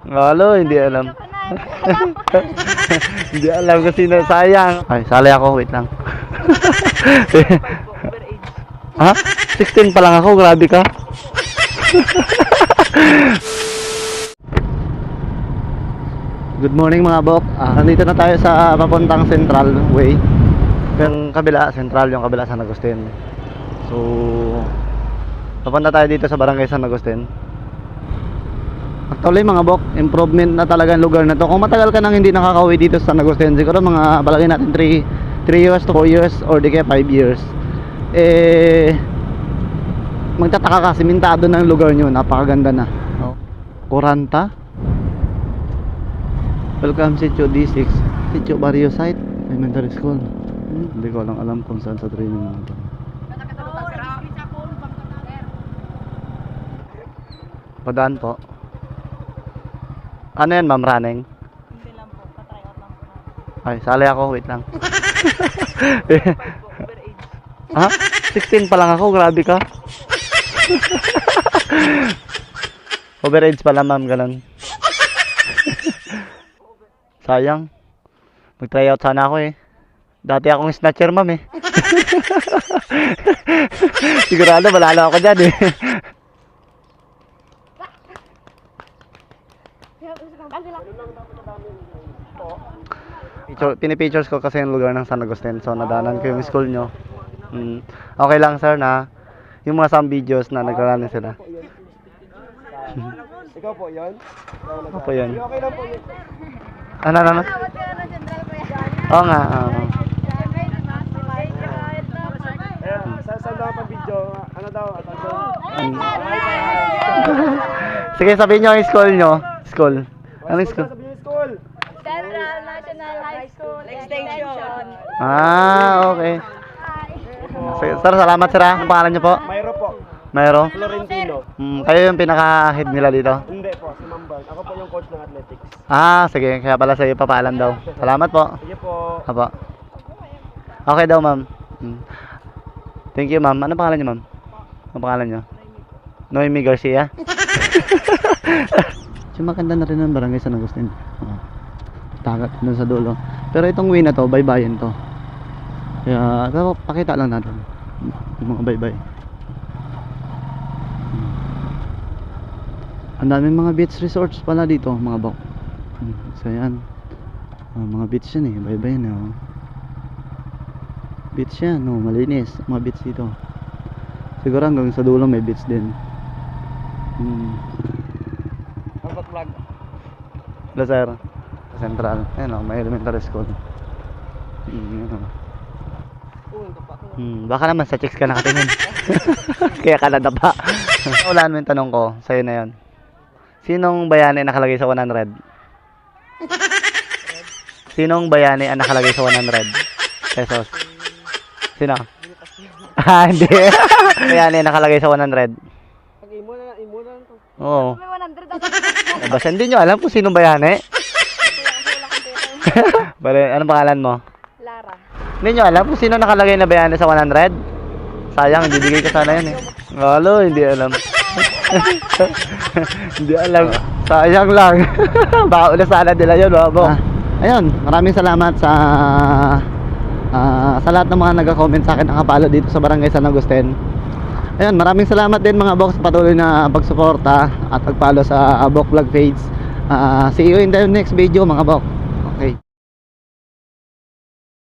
Lalo, hindi alam. Hindi alam kasi na sayang. Ay, sali ako, wait lang. Ha? 16 pa lang ako, grabe ka. Good morning mga bok. Nandito na tayo sa papuntang Central Way. Yung kabila, Central, yung kabila San Agustin. So, papunta tayo dito sa Barangay San Agustin. Actually mga bok, improvement na talaga ang lugar na to. Kung matagal ka nang hindi nakakauwi dito sa San Agustin, siguro mga palagay natin 3 years to 4 years or di kaya 5 years, magtataka ka, simentado na yung lugar nyo, napakaganda na. 40. Welcome Sitio D6, Sitio Barrio Site Elementary School. Hindi ko lang alam kung saan sa training na ito. Padaan po. Ano yan ma'am, running? Hindi lang po, patry out lang po. Ay, sali ako, wait lang. Ha? 16 pa lang ako, grabe ka. Overage pala ma'am, ganun. Sayang. Mag-try out sana ako eh. Dati akong snatcher ma'am eh. Sigurado malala ako dyan eh. Pinipictures ko kasi yung lugar ng San Agustin. So nadaanan ko yung school nyo. Okay lang sir na yung mga some videos na nagrarun sila. Ikaw po yun? Ako po yun. Okay lang po yun. Ano? Oo nga. Saan daw pa video? Ano daw? Sige, sabihin nyo yung school nyo. School. Anong school? Sabihin yung school. Central National High School Extension. Okay. Sige, sir, salamat sir ha. Ang pangalan nyo po? Mayro po. Mayro? Florentino. Kayo yung pinaka-head nila dito? Hindi po, si Mambal. Ako po yung coach ng athletics. Sige. Kaya pala sa'yo papaalam daw. Salamat po. Sige po. Apo. Okay daw, ma'am. Thank you, ma'am. Ano pangalan niyo, ma'am? Ano pangalan niyo? Noemi Garcia? Maganda na rin ang Barangay San Agustin. Tagat doon sa dulo. Pero itong way na to, baybayin to. Kaya, pero pakita lang natin. Yung mga baybay. Ang daming mga beach resorts pala dito, mga bok. So yan. Mga beach yan eh, baybay yan eh. Beach yan, malinis. Mga beach dito. Siguro hanggang sa dulo may beach din. Ang vlog. Lazar. Central. Ayan may elementary school. Baka naman sa chicks ka nakatingin. Kaya ka nadapa. Ulaan mo yung tanong ko, sa'yo na yun. Sinong bayani nakalagay sa 100? Sinong bayani ang nakalagay sa 100 pesos? Sino? Hindi. Bayani nakalagay sa 100. Pag-imo na to. Oo. May 100 ako. Basta hindi nyo alam kung sinong bayani. Bale, anong pangalan mo? Lara. Hindi nyo alam kung sino nakalagay na bayani sa 100? Sayang, bibigay ko sana yun eh. Lalo, hindi alam. Hindi alam. Sayang lang. Baka una sana nila yun, babo. Ayun, maraming salamat sa lahat ng mga nag-comment sa akin, nakapalo dito sa Barangay San Agustin. Ayun, maraming salamat din mga bok sa patuloy na pagsuporta at pagpalo sa Bok Vlog page. See you in the next video mga bok.